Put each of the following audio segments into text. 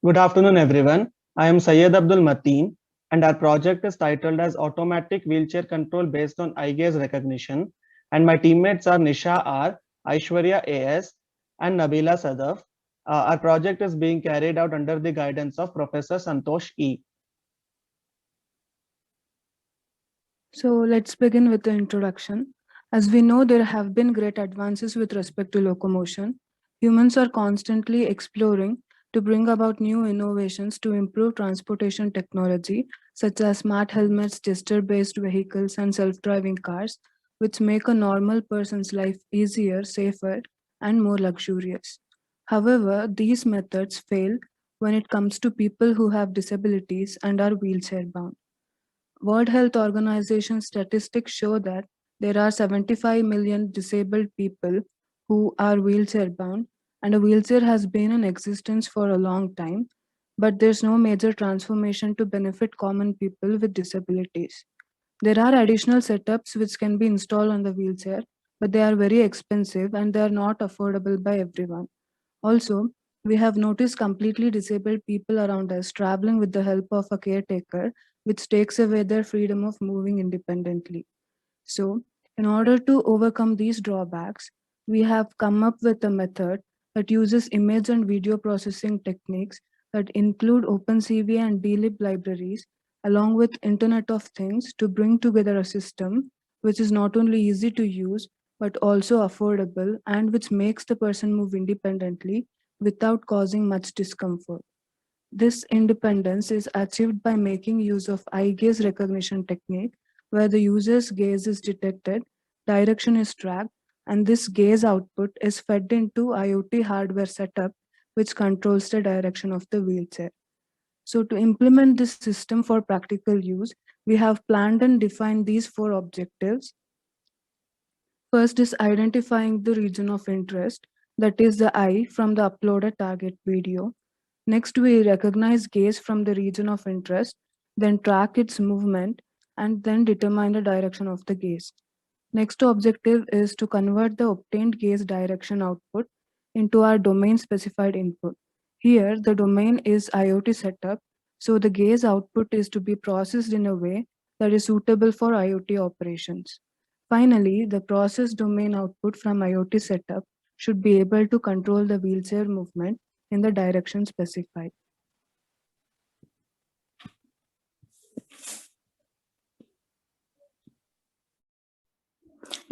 Good afternoon, everyone. I am Syed Abdul Mateen, and our project is titled as Automatic Wheelchair Control based on eye gaze recognition. And my teammates are Nisha R, Aishwarya AS, and Nabila Sadaf. Our project is being carried out under the guidance of Professor Santosh E. So let's begin with the introduction. As we know, there have been great advances with respect to locomotion. Humans are constantly exploring to bring about new innovations to improve transportation technology, such as smart helmets, gesture-based vehicles, and self-driving cars, which make a normal person's life easier, safer, and more luxurious. However, these methods fail when it comes to people who have disabilities and are wheelchair bound. World Health Organization statistics show that there are 75 million disabled people who are wheelchair bound, and a wheelchair has been in existence for a long time, but there's no major transformation to benefit common people with disabilities. There are additional setups which can be installed on the wheelchair, but they are very expensive and they are not affordable by everyone. Also, we have noticed completely disabled people around us traveling with the help of a caretaker, which takes away their freedom of moving independently. So, in order to overcome these drawbacks, we have come up with a method that uses image and video processing techniques that include OpenCV and DLib libraries, along with Internet of Things, to bring together a system which is not only easy to use but also affordable and which makes the person move independently without causing much discomfort. This independence is achieved by making use of eye gaze recognition technique, where the user's gaze is detected, direction is tracked, and this gaze output is fed into IoT hardware setup, which controls the direction of the wheelchair. So, to implement this system for practical use, we have planned and defined these four objectives. First is identifying the region of interest, that is the eye from the uploaded target video. Next, we recognize gaze from the region of interest, then track its movement, and then determine the direction of the gaze. Next objective is to convert the obtained gaze direction output into our domain specified input. Here, the domain is IoT setup, so the gaze output is to be processed in a way that is suitable for IoT operations. Finally, the process domain output from IoT setup should be able to control the wheelchair movement in the direction specified.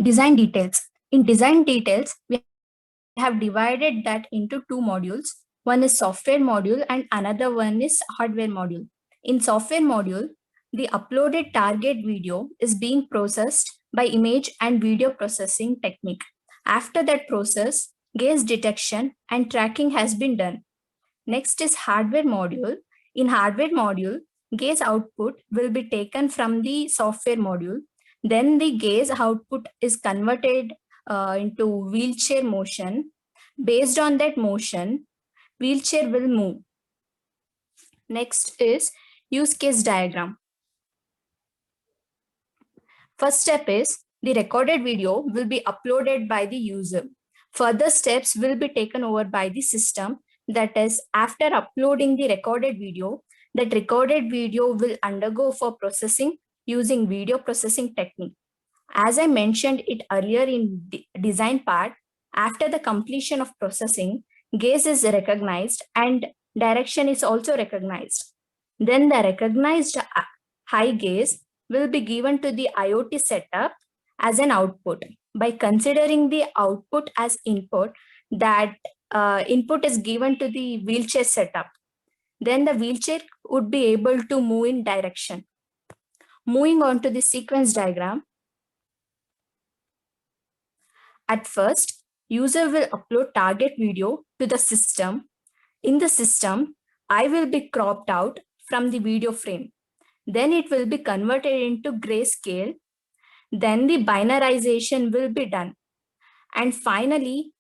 Design details. In design details, we have divided that into two modules. One is software module and another one is hardware module. In software module, the uploaded target video is being processed by image and video processing technique. After that process, gaze detection and tracking has been done. Next is hardware module. In hardware module, gaze output will be taken from the software module. Then the gaze output is converted into wheelchair motion. Based on that motion, wheelchair will move. Next is use case diagram. First step is the recorded video will be uploaded by the user. Further steps will be taken over by the system. That is, after uploading the recorded video, that recorded video will undergo for processing using video processing technique. As I mentioned it earlier in the design part, after the completion of processing, gaze is recognized and direction is also recognized. Then the recognized high gaze will be given to the IoT setup as an output. By considering the output as input, that input is given to the wheelchair setup. Then the wheelchair would be able to move in direction. Moving on to the sequence diagram. At first, user will upload target video to the system. In the system, I will be cropped out from the video frame. Then it will be converted into grayscale. Then the binarization will be done. And finally,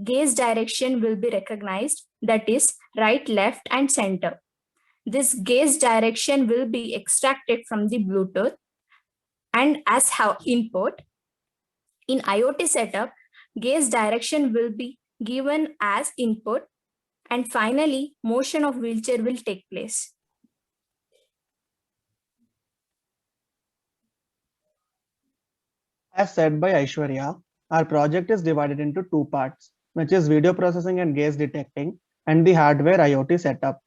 gaze direction will be recognized, that is right, left, and center. This gaze direction will be extracted from the Bluetooth and as how input. In IoT setup, gaze direction will be given as input And finally, motion of wheelchair will take place. As said by Aishwarya, our project is divided into two parts, which is video processing and gaze detecting, and the hardware IoT setup.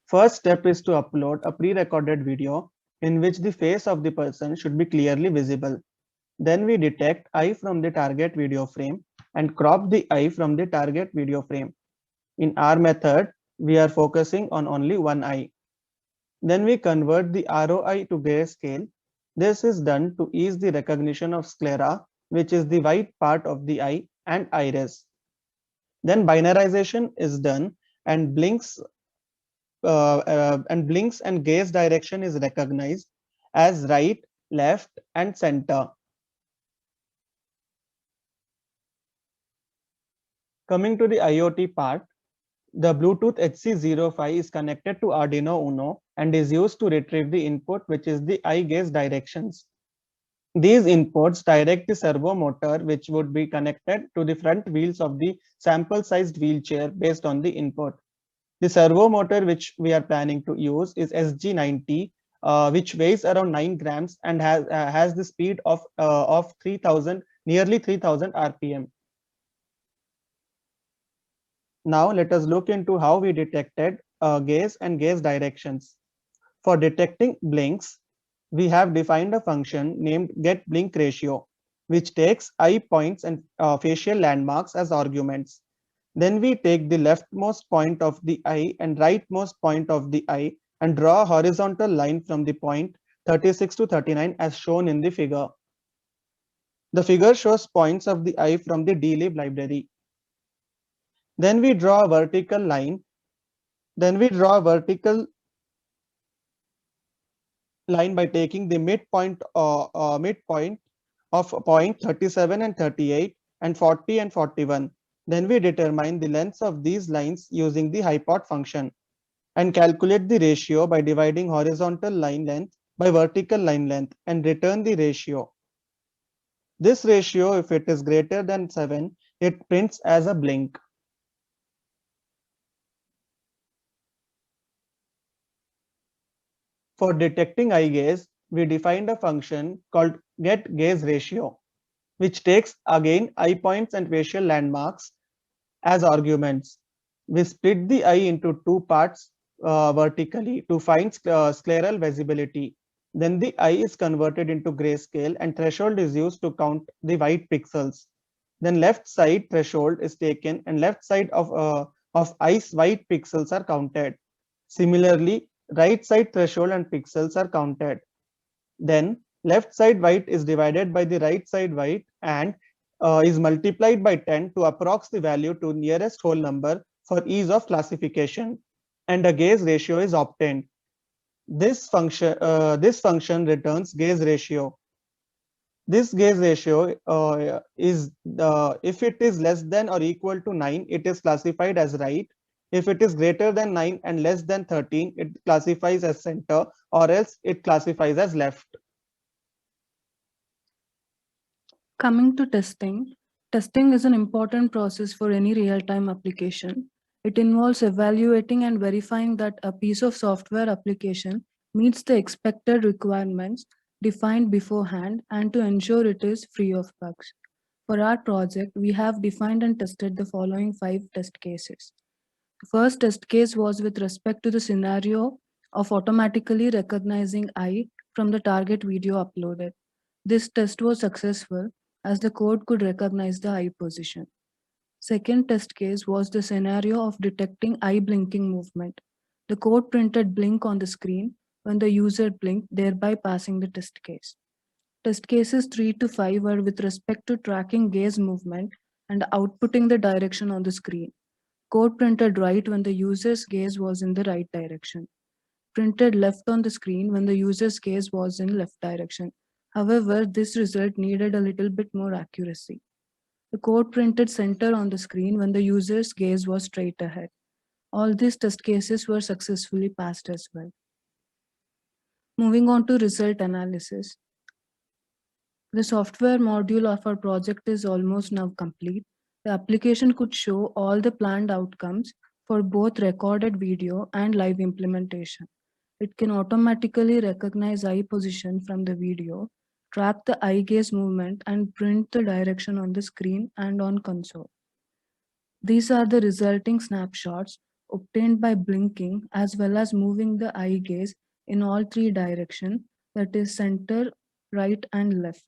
First step is to upload a pre-recorded video in which the face of the person should be clearly visible. Then we detect eye from the target video frame and crop the eye from the target video frame. In our method, we are focusing on only one eye. Then we convert the ROI to grayscale. This is done to ease the recognition of sclera, which is the white part of the eye, and iris. Then binarization is done and blinks and gaze direction is recognized as right, left, and center. Coming to the IoT part, the Bluetooth HC05 is connected to Arduino Uno and is used to retrieve the input, which is the eye gaze directions. These inputs direct the servo motor, which would be connected to the front wheels of the sample-sized wheelchair based on the input. The servo motor which we are planning to use is SG90, which weighs around 9 grams and has the speed of 3000, nearly 3000 RPM. Now let us look into how we detected gaze and gaze directions. For detecting blinks, we have defined a function named getBlinkRatio, which takes eye points and facial landmarks as arguments. Then we take the leftmost point of the eye and rightmost point of the eye and draw a horizontal line from the point 36 to 39 as shown in the figure. The figure shows points of the eye from the dlib library. Then we draw a vertical line. Then we draw a vertical line by taking the midpoint of point 37 and 38 and 40 and 41. Then we determine the lengths of these lines using the hypot function and calculate the ratio by dividing horizontal line length by vertical line length and return the ratio. This ratio, if it is greater than 7, it prints as a blink. For detecting eye gaze, we defined a function called getGazeRatio, which takes again eye points and facial landmarks as arguments. We split the eye into two parts vertically to find scleral visibility. Then the eye is converted into grayscale and threshold is used to count the white pixels. Then left side threshold is taken and left side of eye's white pixels are counted. Similarly, right side threshold and pixels are counted. Then left side white is divided by the right side white and is multiplied by 10 to approx the value to nearest whole number for ease of classification, and a gaze ratio is obtained. This function returns gaze ratio. This gaze ratio is if it is less than or equal to 9, it is classified as right. If it is greater than 9 and less than 13, it classifies as center, or else it classifies as left. Coming to testing, testing is an important process for any real-time application. It involves evaluating and verifying that a piece of software application meets the expected requirements defined beforehand and to ensure it is free of bugs. For our project, we have defined and tested the following 5 test cases. The first test case was with respect to the scenario of automatically recognizing eye from the target video uploaded. This test was successful as the code could recognize the eye position. Second test case was the scenario of detecting eye blinking movement. The code printed blink on the screen when the user blinked, thereby passing the test case. Test cases 3 to 5 were with respect to tracking gaze movement and outputting the direction on the screen. Code printed right when the user's gaze was in the right direction. Printed left on the screen when the user's gaze was in left direction. However, this result needed a little bit more accuracy. The code printed center on the screen when the user's gaze was straight ahead. All these test cases were successfully passed as well. Moving on to result analysis. The software module of our project is almost now complete. The application could show all the planned outcomes for both recorded video and live implementation. It can automatically recognize eye position from the video, track the eye gaze movement, and print the direction on the screen and on console. These are the resulting snapshots obtained by blinking as well as moving the eye gaze in all three directions, that is center, right, and left.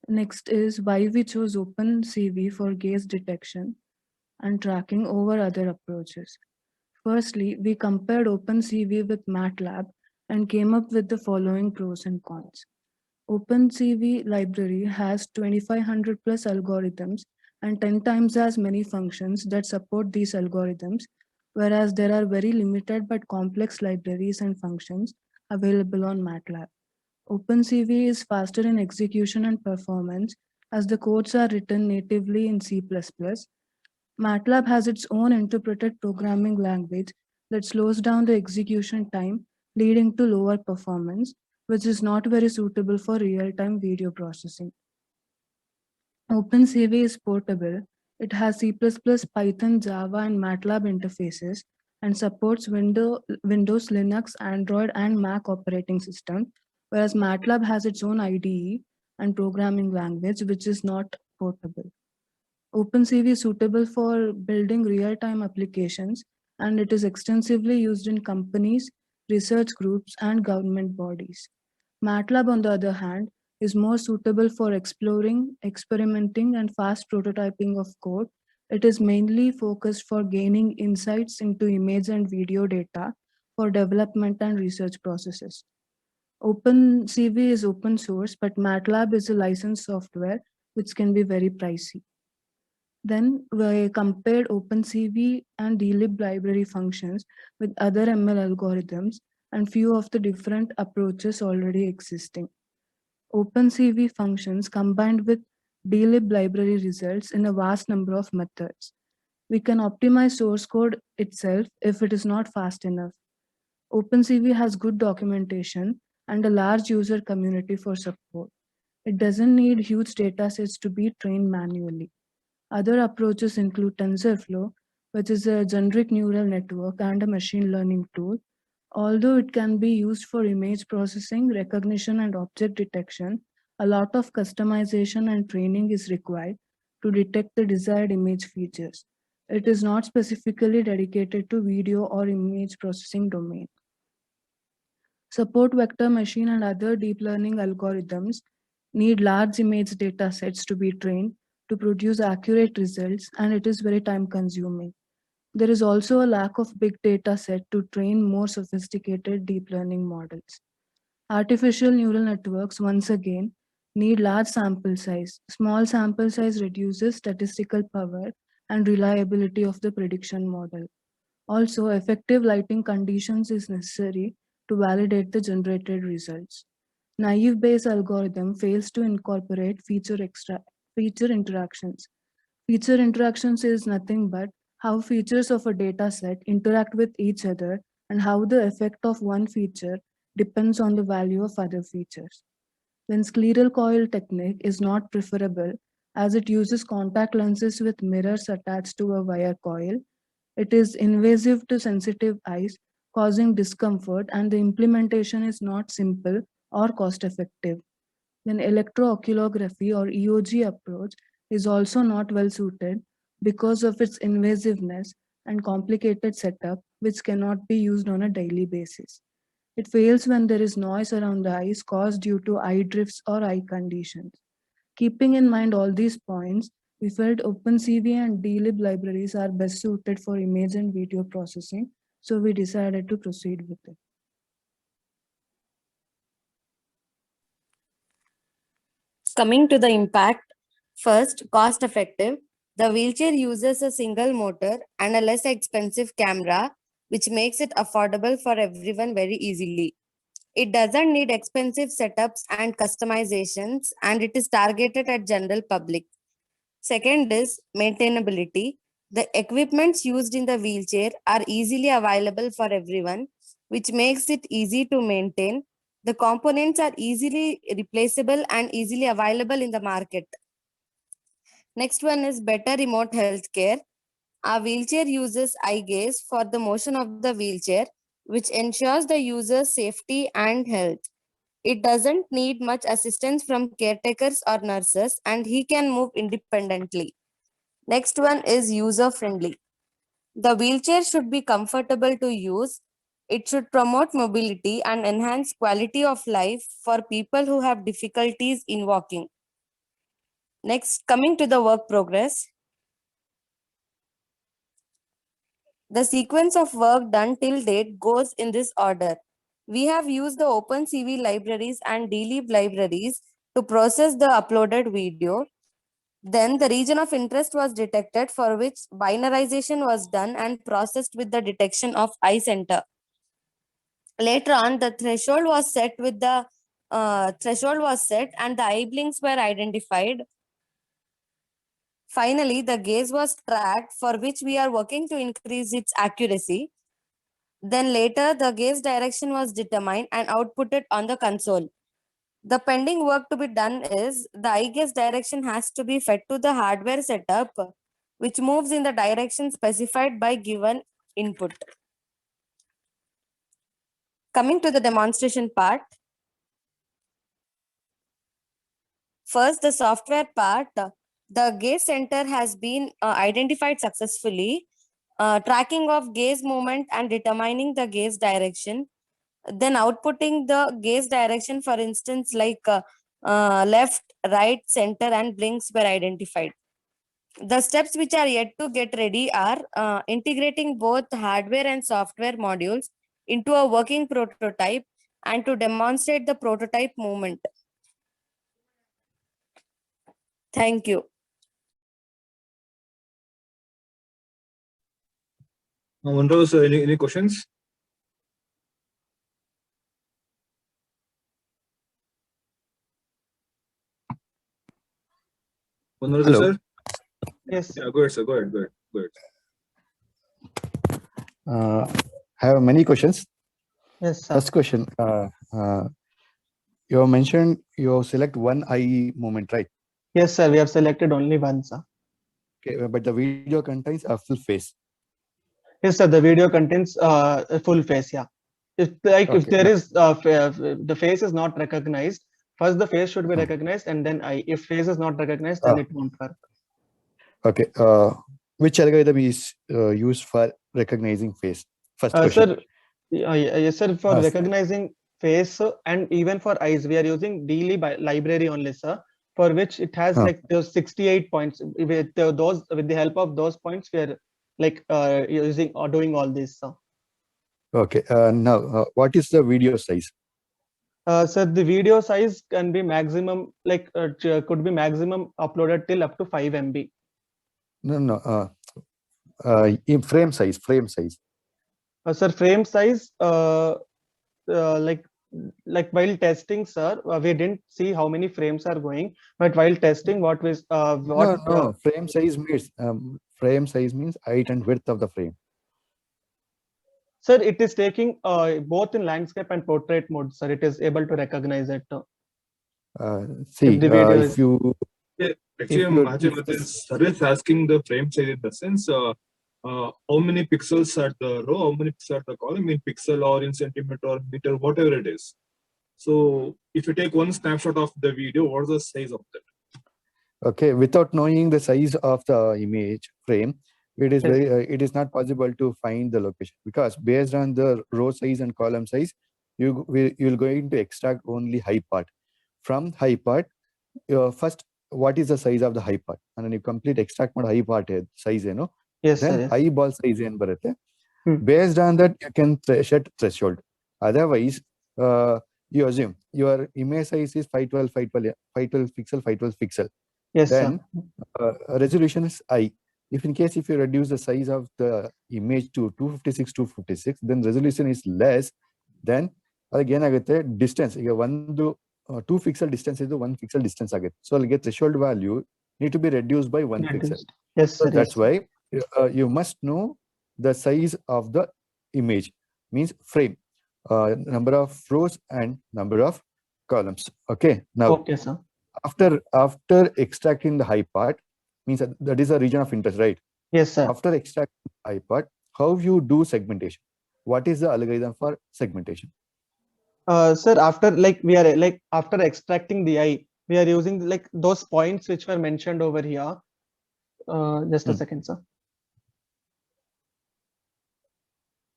Next is why we chose OpenCV for gaze detection and tracking over other approaches. Firstly, we compared OpenCV with MATLAB and came up with the following pros and cons. OpenCV library has 2500 plus algorithms and 10 times as many functions that support these algorithms, whereas there are very limited but complex libraries and functions available on MATLAB. OpenCV is faster in execution and performance as the codes are written natively in C++. MATLAB has its own interpreted programming language that slows down the execution time, leading to lower performance, which is not very suitable for real-time video processing. OpenCV is portable. It has C++, Python, Java, and MATLAB interfaces and supports Windows, Linux, Android, and Mac operating system, whereas MATLAB has its own IDE and programming language, which is not portable. OpenCV is suitable for building real-time applications, and it is extensively used in companies, research groups, and government bodies. MATLAB, on the other hand, is more suitable for exploring, experimenting, and fast prototyping of code. It is mainly focused for gaining insights into image and video data for development and research processes. OpenCV is open source, but MATLAB is a licensed software, which can be very pricey. Then we compared OpenCV and DLib library functions with other ML algorithms and few of the different approaches already existing. OpenCV functions combined with DLib library results in a vast number of methods. We can optimize source code itself if it is not fast enough. OpenCV has good documentation and a large user community for support. It doesn't need huge datasets to be trained manually. Other approaches include TensorFlow, which is a generic neural network and a machine learning tool. Although it can be used for image processing, recognition, and object detection, a lot of customization and training is required to detect the desired image features. It is not specifically dedicated to video or image processing domain. Support vector machine and other deep learning algorithms need large image data sets to be trained to produce accurate results, and it is very time consuming. There is also a lack of big data set to train more sophisticated deep learning models. Artificial neural networks, once again, need large sample size. Small sample size reduces statistical power and reliability of the prediction model. Also, effective lighting conditions is necessary to validate the generated results. Naive Bayes algorithm fails to incorporate feature interactions. Feature interactions is nothing but how features of a data set interact with each other and how the effect of one feature depends on the value of other features. Then scleral coil technique is not preferable as it uses contact lenses with mirrors attached to a wire coil. It is invasive to sensitive eyes, causing discomfort, and the implementation is not simple or cost effective. Then electrooculography or EOG approach is also not well suited because of its invasiveness and complicated setup, which cannot be used on a daily basis. It fails when there is noise around the eyes caused due to eye drifts or eye conditions. Keeping in mind all these points, we felt OpenCV and DLib libraries are best suited for image and video processing, so we decided to proceed with it. Coming to the impact, first, cost effective. The wheelchair uses a single motor and a less expensive camera, which makes it affordable for everyone very easily. It doesn't need expensive setups and customizations, and it is targeted at general public. Second is maintainability. The equipments used in the wheelchair are easily available for everyone, which makes it easy to maintain. The components are easily replaceable and easily available in the market. Next one is better remote healthcare. A wheelchair uses eye gaze for the motion of the wheelchair, which ensures the user's safety and health. It doesn't need much assistance from caretakers or nurses, and he can move independently. Next one is user-friendly. The wheelchair should be comfortable to use. It should promote mobility and enhance quality of life for people who have difficulties in walking. Next, coming to the work progress. The sequence of work done till date goes in this order. We have used the OpenCV libraries and dlib libraries to process the uploaded video. Then the region of interest was detected, for which binarization was done and processed with the detection of eye center. Later on, the threshold was set and the eye blinks were identified. Finally, the gaze was tracked, for which we are working to increase its accuracy. Then later, the gaze direction was determined and outputted on the console. The pending work to be done is the eye gaze direction has to be fed to the hardware setup, which moves in the direction specified by given input. Coming to the demonstration part. First, the software part. The gaze center has been identified successfully. Tracking of gaze movement and determining the gaze direction. Then outputting the gaze direction, for instance, like left, right, center, and blinks were identified. The steps which are yet to get ready are integrating both hardware and software modules into a working prototype and to demonstrate the prototype movement. Thank you. Monroe, sir, any questions? Monroe, Hello. sir? Yes. Yeah, go ahead, sir. Go ahead. I have many questions. Yes, sir. First question. You have mentioned you select one eye movement, right? Yes, sir. We have selected only one, sir. Okay, but the video contains a full face. Yes, sir. The video contains a full face. Yeah. If Okay. there is the face is not recognized, first the face should be recognized and then eye. If face is not recognized, then it won't work. Okay. Which algorithm is used for recognizing face? First question. Sir, yes, sir. For Yes. recognizing face and even for eyes, we are using dlib library only, sir. For which it has like those 68 points. With the help of those points, we are like using or doing all this, sir. Okay. Now, what is the video size? Sir, the video size can be maximum, like could be maximum uploaded till up to 5 MB. No. In frame size. Sir, frame size, like while testing, sir, we didn't see how many frames are going, but while testing, No. Frame size means height and width of the frame. Sir, it is taking both in landscape and portrait mode, sir. It is able to recognize it. See, If the video if you Yeah, actually, If you- imagine this service asking the frame size in the sense, how many pixels at the row, how many pixels at the column in pixel or in centimeter or meter, whatever it is. So if you take one snapshot of the video, what's the size of that? okay, without knowing the size of the image frame, it is Yes. it is not possible to find the location, because based on the row size and column size, you'll going to extract only high part. From high part, first, what is the size of the high part? And then you complete extract mode high part size, Yes, then sir. Yes. eyeball size ಏನು ಬರುತ್ತೆ. Hmm. Based on that, you can set threshold. Otherwise, you assume your image size is 512 pixel. Yes, Then sir. resolution is high. If you reduce the size of the image to 256, then resolution is less. Then again agutte distance. ಈಗ ಒಂದು 2 pixel distance is 1 pixel distance ಆಗುತ್ತೆ. So get threshold value need to be reduced by 1 pixel. Yes, So sir. that's Yes. why you must know the size of the image, means frame, number of rows and number of columns. Okay. Now, Okay, sir. after extracting the high part, means that is a region of interest, right? Yes, sir. After extracting eye part, how you do segmentation? What is the algorithm for segmentation? Sir, after like we are like after extracting the eye, we are using like those points which were mentioned over here. Just a Hmm. second, sir.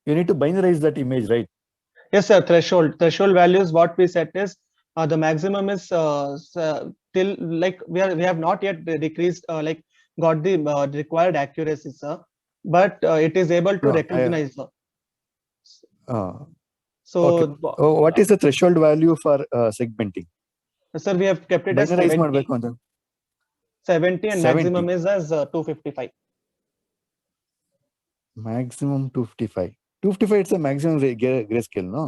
You need to binarize that image, right? Yes, sir. Threshold values. What we set is the maximum is till like we have not yet decreased like got the required accuracy, sir. But it is able to No, recognize. uh, So, okay. What is the threshold value for segmenting? sir, we have kept it as Binarize 70, ಮಾಡ್ಬೇಕು ಅಂತ. 70 and 70. maximum is as 255. Maximum 255. 255 it's a maximum grayscale, no?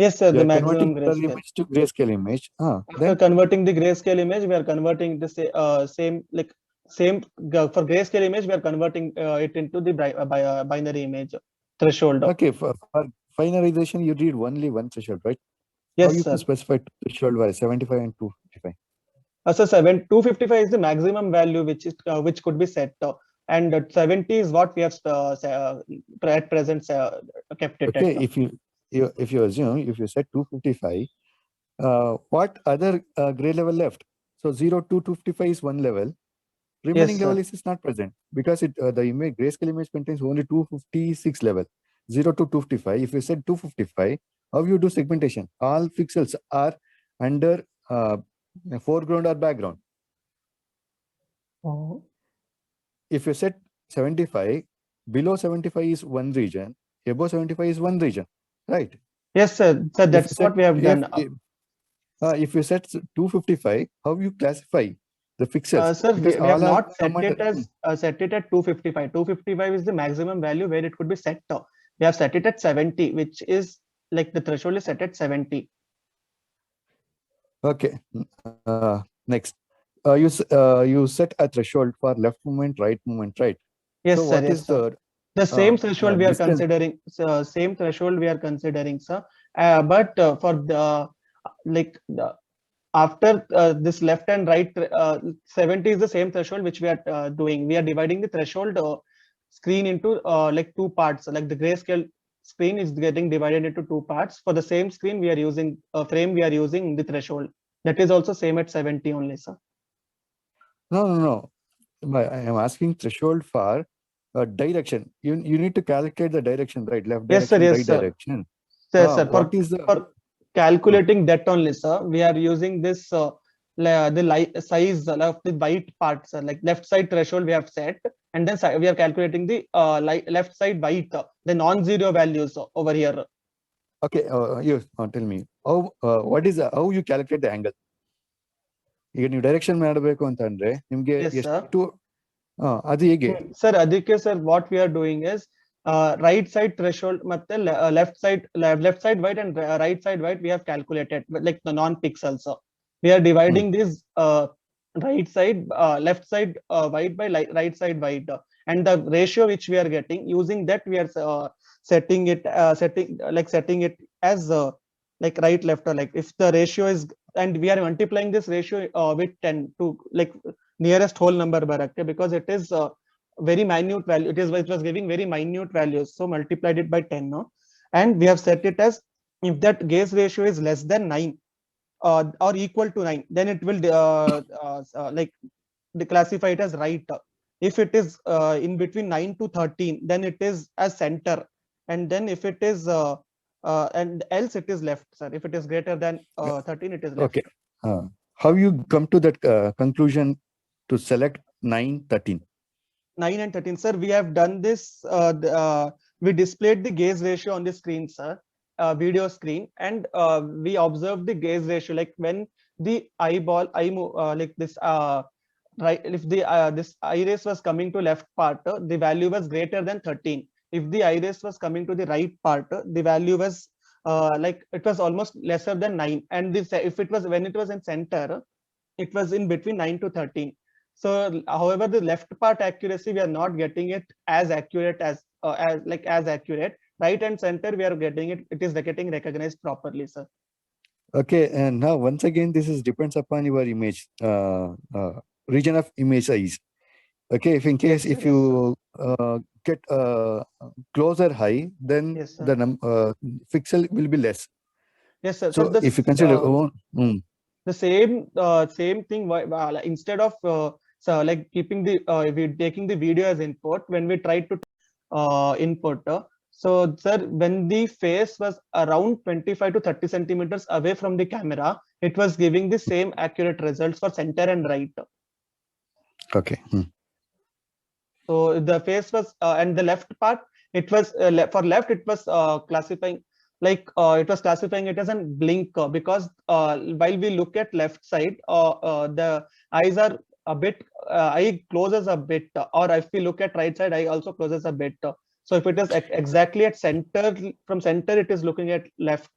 Yes, sir. You The are converting maximum blur grayscale. image to grayscale image. After Then converting the grayscale image, we are converting the same for grayscale image. We are converting it into the binary image threshold. okay, for finalization, you need only one threshold, right? How Yes, you sir. can specify threshold by 75 and 255? So 255 is the maximum value which could be set, and 70 is what we have at present kept it Okay, at. if you assume if you set 255, what other gray level left? So 0 to 255 is one level. Remaining Yes, level sir. is not present because it the image grayscale image contains only 256 level. 0 to 255. If you set 255, how you do segmentation? All pixels are under foreground or background. If you set 75, below 75 is one region, above 75 is one region, right? Yes, sir. So If you that's what set we have done. if you set 255, how you classify the pixels? Sir, Because we have all are not set common. it as set it at 255. 255 is the maximum value where it could be set. We have set it at 70, which is like the threshold is set at 70. Okay. Next, you set a threshold for left movement, right movement, right? Yes, So sir. what Yes, is sir. The same threshold we are distance? considering. Same threshold we are considering, sir. But for the like after this left and right, 70 is the same threshold which we are doing. We are dividing the threshold screen into like two parts. Like the grayscale screen is getting divided into two parts. For the same screen, we are using frame. We are using the threshold. That is also same at 70 only, sir. No. I am asking threshold for direction. You need to calculate the direction, right? Left Yes, sir. direction, Yes, right sir. direction. Yes, sir. What is the For calculating that only, sir, we are using this size of the white parts, like left side threshold we have set, and then we are calculating the left side white, the non-zero values over here. okay? You tell me what is how you calculate the angle? ಈಗ ನೀವು direction ಮಾಡಬೇಕು ಅಂತಂದ್ರೆ ನಿಮ್ಗೆ Yes, sir. ಎಷ್ಟು ಅದು ಹೇಗೆ? Sir, Aditya sir, what we are doing is right side threshold matte left side white and right side white we have calculated like the non-pixels. We are dividing this right side left side white by right side white, and the ratio which we are getting, using that we are setting it as like right left, or like if the ratio is, and we are multiplying this ratio with 10 to like nearest whole number barakte, because it is very minute value. It was giving very minute values, so multiplied it by 10 now, and we have set it as if that gaze ratio is less than 9 or equal to 9, then it will like classify it as right. If it is in between 9 to 13, then it is as center, and then if it is and else it is left, sir. If it is greater than 13, it is left. Okay. How you come to that conclusion to select 9, 13? 9 and 13, sir, we have done this. We displayed the gaze ratio on the screen, sir, video screen, and we observed the gaze ratio, like when the eye move like this right, if the this iris was coming to left part, the value was greater than 13. If the iris was coming to the right part, the value was like it was almost lesser than 9, and this if it was when it was in center, it was in between 9 to 13. So however, the left part accuracy, we are not getting it as accurate as accurate. Right and center, we are getting it, it is getting recognized properly, sir. Okay, and now once again this is depends upon your image region of image size. Okay, if in case Yes, if sir, you get closer high, then Yes, sir. the pixel will be less. Yes, sir. So if you consider the same thing, like, instead of like keeping the taking the video as input, when we try to input, so sir, when the face was around 25 to 30 centimeters away from the camera, it was giving the same accurate results for center and right. okay. So the face was and the left part, it was for left, it was classifying it was classifying it as a blink because while we look at left side, the eyes are a bit eye closes a bit, or if we look at right side, eye also closes a bit. So if it is exactly at center, from center it is looking at left,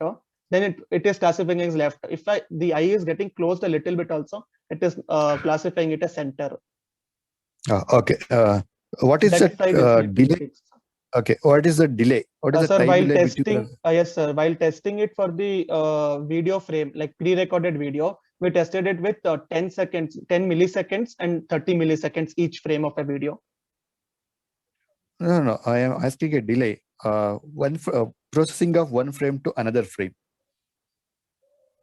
then it is classifying as left. If the eye is getting closed a little bit also, it is classifying it as center. Okay. What is That side is the little delay? fixed. Okay. What is the delay? What is the Sir, time while delay between testing, yes, sir, while testing it for the video frame, like pre-recorded video, we tested it with 10 seconds, 10 milliseconds and 30 milliseconds each frame of a video. No, I am asking a delay. Processing of one frame to another frame.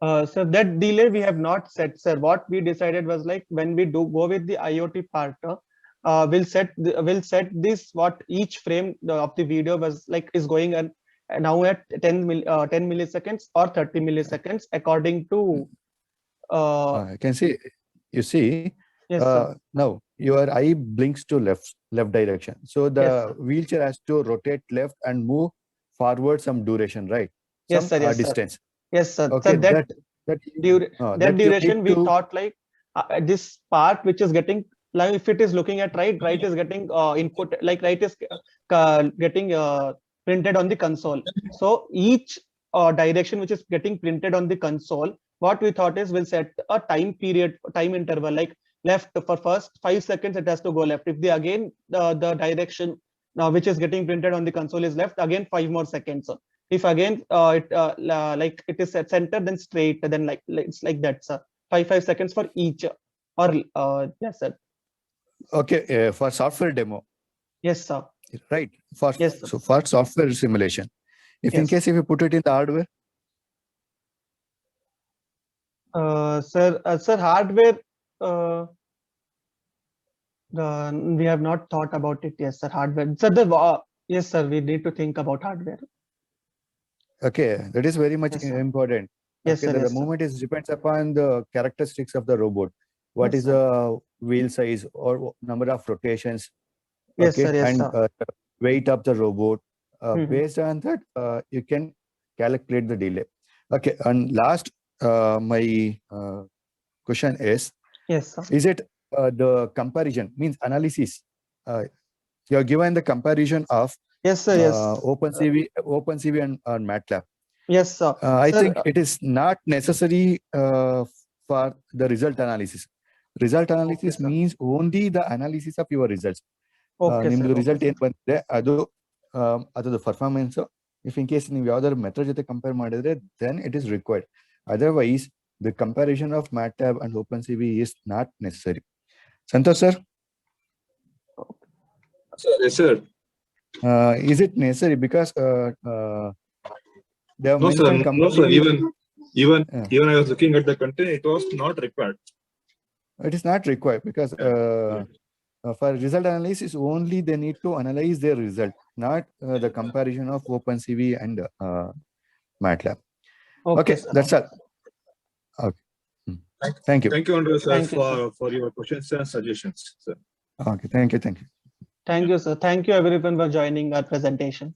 So that delay we have not set, sir. What we decided was like when we go with the IoT part, we'll set this what each frame of the video was like is going and now at 10 milliseconds or 30 milliseconds according to. I can see. You see. Yes, sir. Now your eye blinks to left direction. So the Yes, wheelchair has to rotate left and move forward some duration, right? Yes, Some sir. Yes, distance. sir. Yes, sir. Okay, So that duration we thought like this part which is getting, like if it is looking at right is getting input, like right is getting printed on the console. So each direction which is getting printed on the console, what we thought is we'll set a time interval, like left for first 5 seconds it has to go left. If the direction which is getting printed on the console is left, again 5 more seconds. If again like it is at center, then straight, then like it's like that, sir. 5 seconds for each, or yes, sir. Okay, for software demo. Yes, sir. Right. For Yes, sir. so for software simulation, if in Yes. case if you put it in the hardware. Sir, hardware. We have not thought about it. Yes, sir. Hardware. Sir, yes, sir. We need to think about hardware. Okay, that is very much Yes, sir. important. Yes, Okay, sir. the Yes, sir. movement is depends upon the characteristics of the robot. What Yes, is sir. the wheel size or number of rotations? Yes, Okay, sir. Yes, and sir. weight of the robot. Mhm. Based on that, you can calculate the delay. Okay, and last, my question is: Yes, sir. is it the comparison means analysis? You are given the comparison of Yes, sir. Yes. OpenCV and MATLAB. Yes, sir. I Sir, think it is not necessary for the result analysis. Result analysis sir. means only the analysis of your results. Okay, ನಿಮ್ದು sir. Result ಏನ್ ಬಂದಿದೆ ಅದು performance if in case ನೀವು ಯಾವ್ದಾದ್ರು method ಜೊತೆ compare ಮಾಡಿದ್ರೆ then it is required. Otherwise the comparison of MATLAB and OpenCV is not necessary. Santosh sir? Yes, sir. Is it necessary? Because they have No, sir. mentioned No, sir. Even I was looking at the content, it was not required. It is not required because for result analysis only they need to analyze their result, not the comparison of OpenCV and MATLAB. Okay, sir. that's all. Okay. Thank you. Thank you, Andrew, sir, Thank you, sir. for your questions and suggestions, sir. Okay, thank you. Thank you, sir. Thank you everyone for joining our presentation.